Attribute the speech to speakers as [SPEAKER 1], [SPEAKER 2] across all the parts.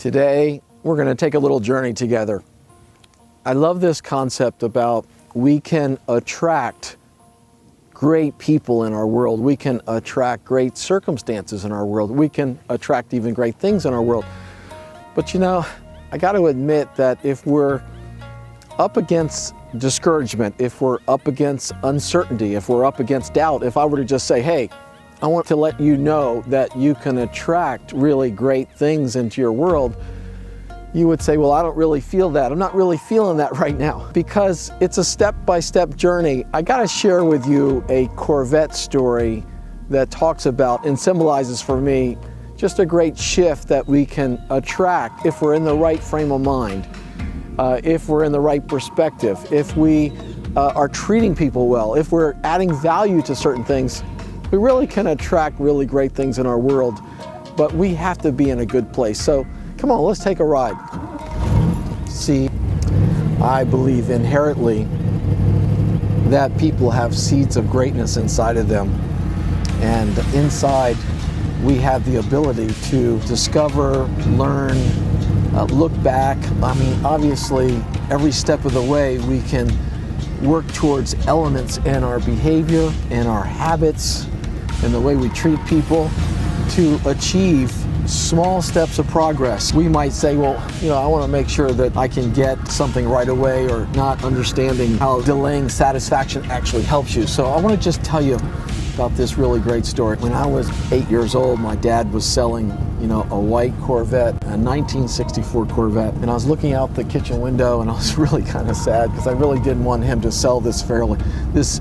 [SPEAKER 1] Today, we're going to take a little journey together. I love this concept about we can attract great people in our world. We can attract great circumstances in our world. We can attract even great things in our world. But you know, I got to admit that if we're up against discouragement, if we're up against uncertainty, if we're up against doubt, if I were to just say, hey, I want to let you know that you can attract really great things into your world, you would say, well, I don't really feel that. I'm not really feeling that right now, because it's a step-by-step journey. I got to share with you a Corvette story that talks about and symbolizes for me just a great shift that we can attract if we're in the right frame of mind, if we're in the right perspective, if we are treating people well, if we're adding value to certain things. We really can attract really great things in our world, but we have to be in a good place. So come on, let's take a ride. See, I believe inherently that people have seeds of greatness inside of them. And inside, we have the ability to discover, learn, look back. I mean, obviously, every step of the way, we can work towards elements in our behavior, in our habits, in the way we treat people to achieve small steps of progress. We might say, well, you know, I want to make sure that I can get something right away, or not understanding how delaying satisfaction actually helps you. So I want to just tell you about this really great story. When I was 8 years old, my dad was selling, you know, a white Corvette, a 1964 Corvette. And I was looking out the kitchen window and I was really kind of sad because I really didn't want him to sell this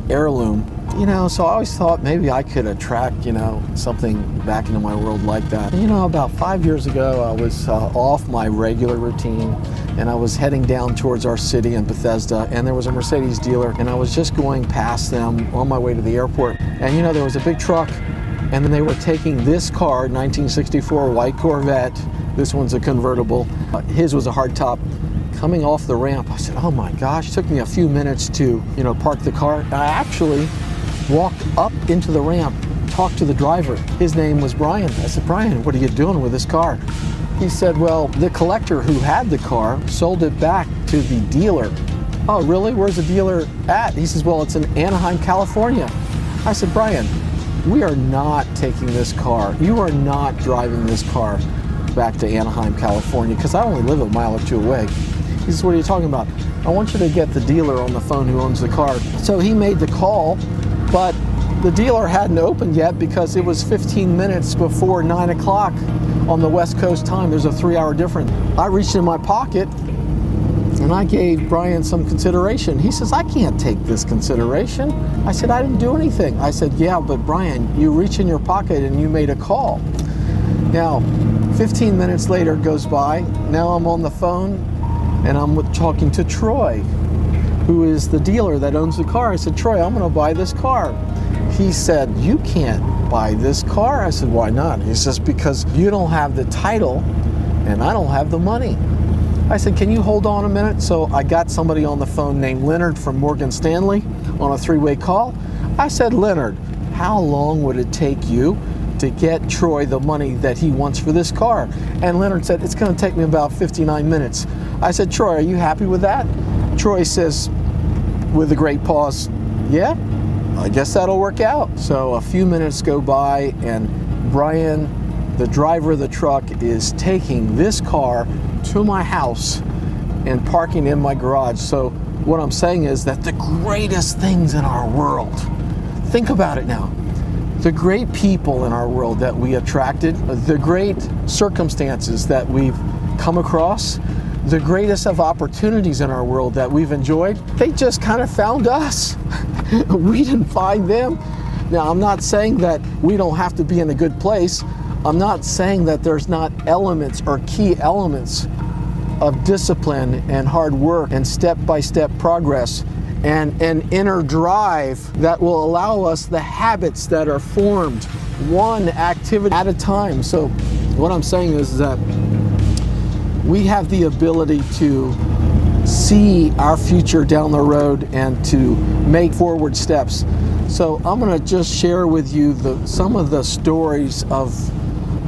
[SPEAKER 1] heirloom. You know, so I always thought maybe I could attract, you know, something back into my world like that. And, you know, about 5 years ago, I was off my regular routine and I was heading down towards our city in Bethesda, and there was a Mercedes dealer, and I was just going past them on my way to the airport. And, you know, there was a big truck, and then they were taking this car, 1964 white Corvette. This one's a convertible. His was a hardtop. Coming off the ramp, I said, oh my gosh, it took me a few minutes to, you know, park the car. I actually walked up into the ramp, talked to the driver. His name was Brian. I said, Brian, what are you doing with this car? He said, well, the collector who had the car sold it back to the dealer. Oh, really? Where's the dealer at? He says, well, it's in Anaheim, California. I said, Brian, we are not taking this car. You are not driving this car back to Anaheim, California, because I only live a mile or two away. He says, what are you talking about? I want you to get the dealer on the phone who owns the car. So he made the call, but the dealer hadn't opened yet because it was 15 minutes before 9 o'clock on the West Coast time. There's a 3-hour difference. I reached in my pocket and I gave Brian some consideration. He says, I can't take this consideration. I said, I didn't do anything. I said, yeah, but Brian, you reach in your pocket and you made a call. Now, 15 minutes later goes by. Now I'm on the phone and I'm talking to Troy, who is the dealer that owns the car. I said, Troy, I'm gonna buy this car. He said, you can't buy this car. I said, why not? He says, because you don't have the title and I don't have the money. I said, can you hold on a minute? So I got somebody on the phone named Leonard from Morgan Stanley on a 3-way call. I said, Leonard, how long would it take you to get Troy the money that he wants for this car? And Leonard said, it's gonna take me about 59 minutes. I said, Troy, are you happy with that? Troy says, with a great pause, yeah, I guess that'll work out. So a few minutes go by and Brian, the driver of the truck, is taking this car to my house and parking in my garage. So what I'm saying is that the greatest things in our world, think about it now, the great people in our world that we attracted, the great circumstances that we've come across, the greatest of opportunities in our world that we've enjoyed, they just kind of found us. We didn't find them. Now, I'm not saying that we don't have to be in a good place. I'm not saying that there's not elements or key elements of discipline and hard work and step-by-step progress and an inner drive that will allow us the habits that are formed one activity at a time. So what I'm saying is that we have the ability to see our future down the road and to make forward steps. So I'm going to just share with you some of the stories of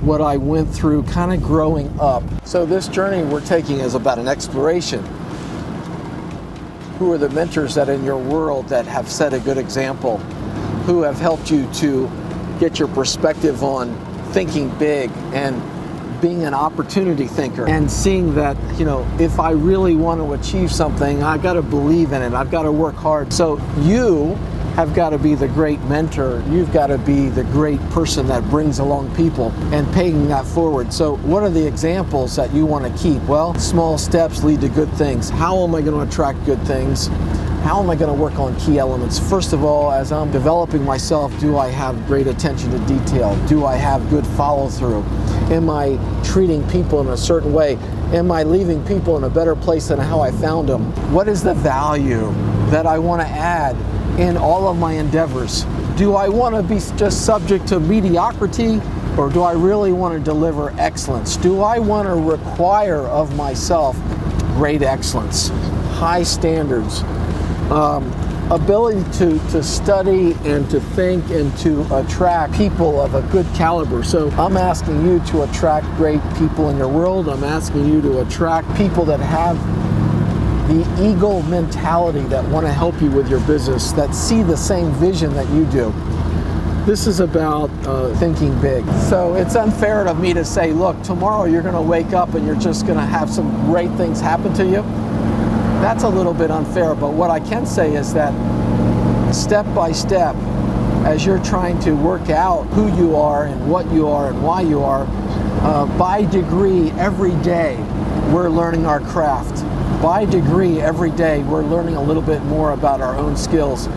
[SPEAKER 1] what I went through kind of growing up. So this journey we're taking is about an exploration. Who are the mentors that in your world that have set a good example? Who have helped you to get your perspective on thinking big and being an opportunity thinker and seeing that, if I really want to achieve something, I got to believe in it. I've got to work hard. So you have got to be the great mentor. You've got to be the great person that brings along people and paying that forward. So what are the examples that you want to keep? Well, small steps lead to good things. How am I going to attract good things? How am I going to work on key elements? First of all, as I'm developing myself, do I have great attention to detail? Do I have good follow through? Am I treating people in a certain way? Am I leaving people in a better place than how I found them? What is the value that I want to add in all of my endeavors? Do I want to be just subject to mediocrity, or do I really want to deliver excellence? Do I want to require of myself great excellence, high standards, ability to study and to think and to attract people of a good caliber? So I'm asking you to attract great people in your world. I'm asking you to attract people that have the eagle mentality, that want to help you with your business, that see the same vision that you do. This is about thinking big. So it's unfair of me to say, look, tomorrow you're going to wake up and you're just going to have some great things happen to you. That's a little bit unfair, but what I can say is that step by step, as you're trying to work out who you are and what you are and why you are, by degree every day we're learning our craft. By degree every day we're learning a little bit more about our own skills,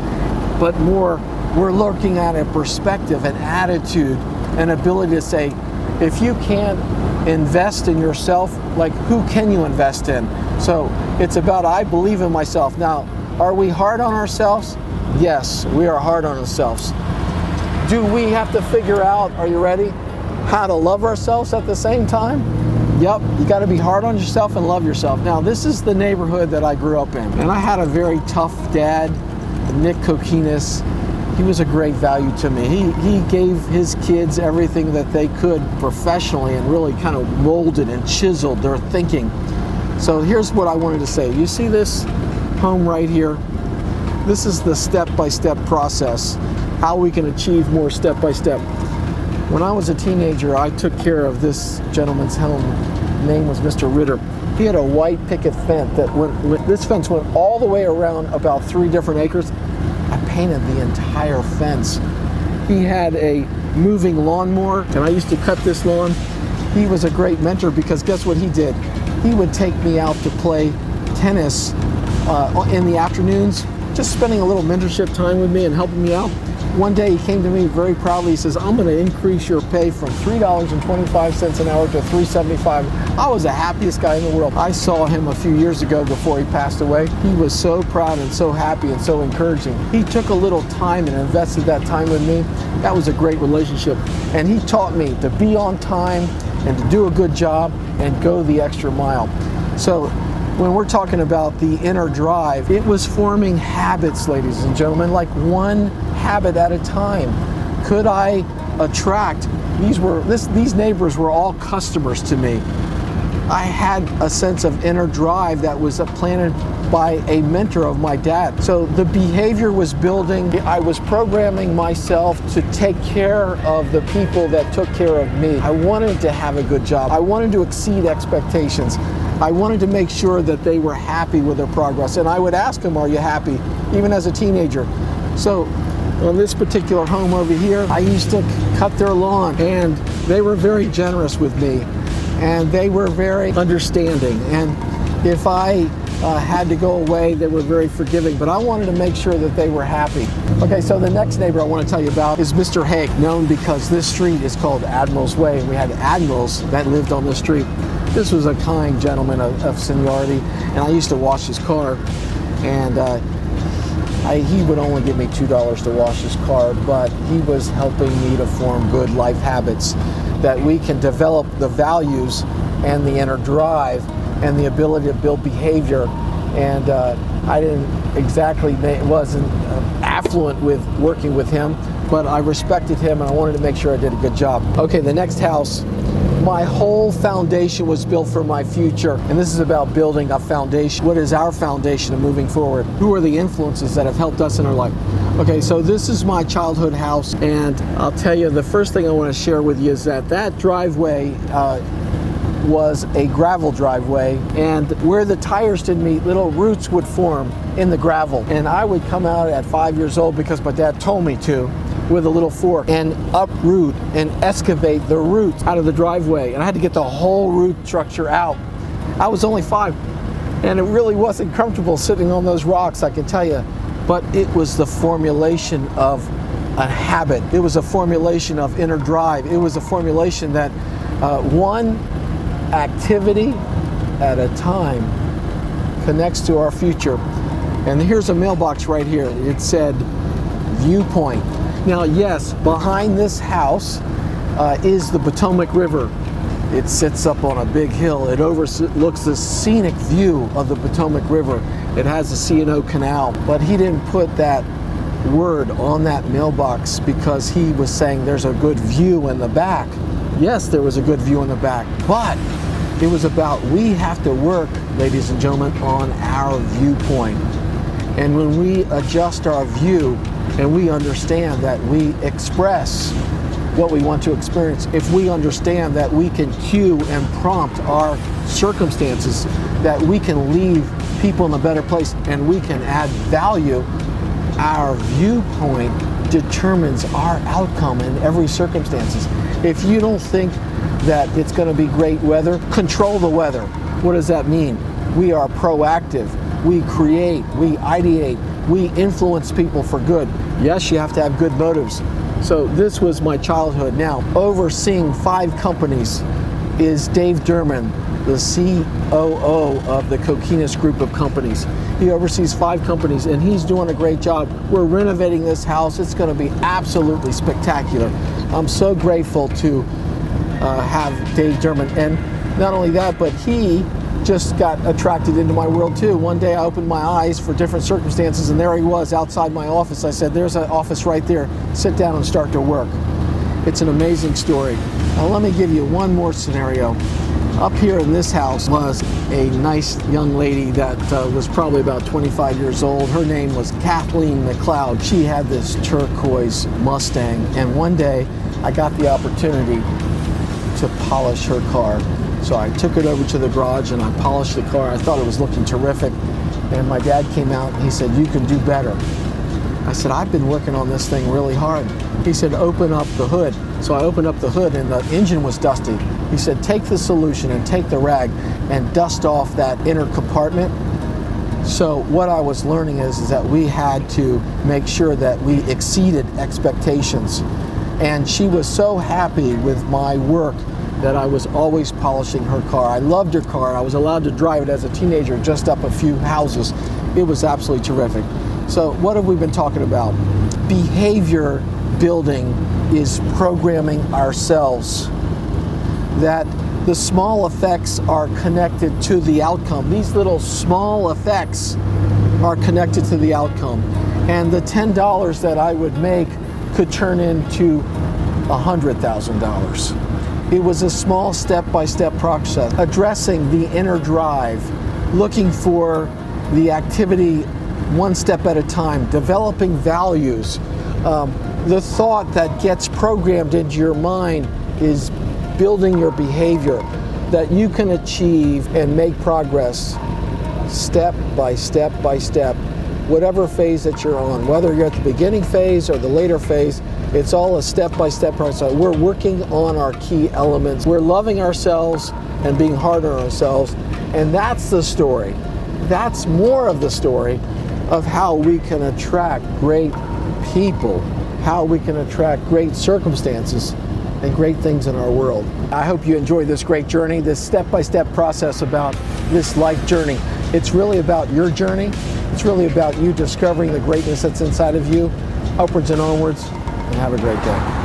[SPEAKER 1] but more we're looking at a perspective, an attitude, an ability to say, if you can't invest in yourself, like who can you invest in? So it's about, I believe in myself. Now, are we hard on ourselves? Yes, we are hard on ourselves. Do we have to figure out, are you ready, how to love ourselves at the same time? Yep, you got to be hard on yourself and love yourself. Now, this is the neighborhood that I grew up in, and I had a very tough dad, Nick Cokinos. He was a great value to me. He gave his kids everything that they could professionally and really kind of molded and chiseled their thinking. So here's what I wanted to say. You see this home right here? This is the step-by-step process, how we can achieve more step-by-step. When I was a teenager, I took care of this gentleman's home. His name was Mr. Ritter. He had a white picket fence that this fence went all the way around about 3 different acres. I painted the entire fence. He had a moving lawnmower, and I used to cut this lawn. He was a great mentor because guess what he did? He would take me out to play tennis in the afternoons, just spending a little mentorship time with me and helping me out. One day he came to me very proudly. He says, I'm going to increase your pay from $3.25 an hour to $3.75. I was the happiest guy in the world. I saw him a few years ago before he passed away. He was so proud and so happy and so encouraging. He took a little time and invested that time with me. That was a great relationship. And he taught me to be on time and to do a good job and go the extra mile. So when we're talking about the inner drive, it was forming habits, ladies and gentlemen, like one habit at a time. Could I attract, these neighbors were all customers to me. I had a sense of inner drive that was planted by a mentor of my dad. So the behavior was building. I was programming myself to take care of the people that took care of me. I wanted to have a good job. I wanted to exceed expectations. I wanted to make sure that they were happy with their progress. And I would ask them, are you happy? Even as a teenager. So on this particular home over here, I used to cut their lawn, and they were very generous with me, and they were very understanding. And if I had to go away, they were very forgiving, but I wanted to make sure that they were happy. Okay, so the next neighbor I want to tell you about is Mr. Haig, known because this street is called Admiral's Way, and we had admirals that lived on this street. This was a kind gentleman of seniority, and I used to wash his car, and he would only give me $2 to wash his car, but he was helping me to form good life habits that we can develop the values and the inner drive and the ability to build behavior. And I wasn't affluent with working with him, but I respected him and I wanted to make sure I did a good job. Okay, the next house My whole foundation was built for my future. And this is about building a foundation. What is our foundation of moving forward? Who are the influences that have helped us in our life? Okay, so this is my childhood house, and I'll tell you, the first thing I want to share with you is that driveway was a gravel driveway, and where the tires didn't meet, little roots would form in the gravel. And I would come out at 5 years old, because my dad told me to, with a little fork and uproot and excavate the roots out of the driveway. And I had to get the whole root structure out. I was only 5, and it really wasn't comfortable sitting on those rocks, I can tell you. But it was the formulation of a habit. It was a formulation of inner drive. It was a formulation that one activity at a time connects to our future. And here's a mailbox right here. It said viewpoint. Now, yes, behind this house is the Potomac River. It sits up on a big hill. It overlooks the scenic view of the Potomac River. It has the C&O Canal, but he didn't put that word on that mailbox because he was saying there's a good view in the back. Yes, there was a good view in the back, but it was about we have to work, ladies and gentlemen, on our viewpoint. And when we adjust our view and we understand that we express what we want to experience, if we understand that we can cue and prompt our circumstances, that we can leave people in a better place and we can add value, our viewpoint determines our outcome in every circumstances. If you don't think that it's going to be great weather, control the weather. What does that mean? We are proactive. We create, we ideate, we influence people for good. Yes, you have to have good motives. So this was my childhood. Now, overseeing 5 companies is Dave Derman, the COO of the Cokinos group of companies. He oversees 5 companies, and he's doing a great job. We're renovating this house. It's going to be absolutely spectacular. I'm so grateful to have Dave Derman. And not only that, but he just got attracted into my world too. One day I opened my eyes for different circumstances, and there he was outside my office. I said, there's an office right there. Sit down and start to work. It's an amazing story. Now let me give you one more scenario. Up here in this house was a nice young lady that was probably about 25 years old. Her name was Kathleen McLeod. She had this turquoise Mustang, and one day I got the opportunity to polish her car. So I took it over to the garage and I polished the car. I thought it was looking terrific. And my dad came out and he said, you can do better. I said, I've been working on this thing really hard. He said, open up the hood. So I opened up the hood and the engine was dusty. He said, take the solution and take the rag and dust off that inner compartment. So what I was learning is that we had to make sure that we exceeded expectations. And she was so happy with my work that I was always polishing her car. I loved her car. I was allowed to drive it as a teenager just up a few houses. It was absolutely terrific. So what have we been talking about? Behavior building is programming ourselves. That the small effects are connected to the outcome. These little small effects are connected to the outcome. And the $10 that I would make could turn into $100,000. It was a small step-by-step process, addressing the inner drive, looking for the activity one step at a time, developing values. The thought that gets programmed into your mind is building your behavior that you can achieve and make progress step by step by step, whatever phase that you're on, whether you're at the beginning phase or the later phase. It's all a step-by-step process. We're working on our key elements. We're loving ourselves and being hard on ourselves. And that's the story. That's more of the story of how we can attract great people, how we can attract great circumstances and great things in our world. I hope you enjoy this great journey, this step-by-step process about this life journey. It's really about your journey. It's really about you discovering the greatness that's inside of you, upwards and onwards. And have a great day.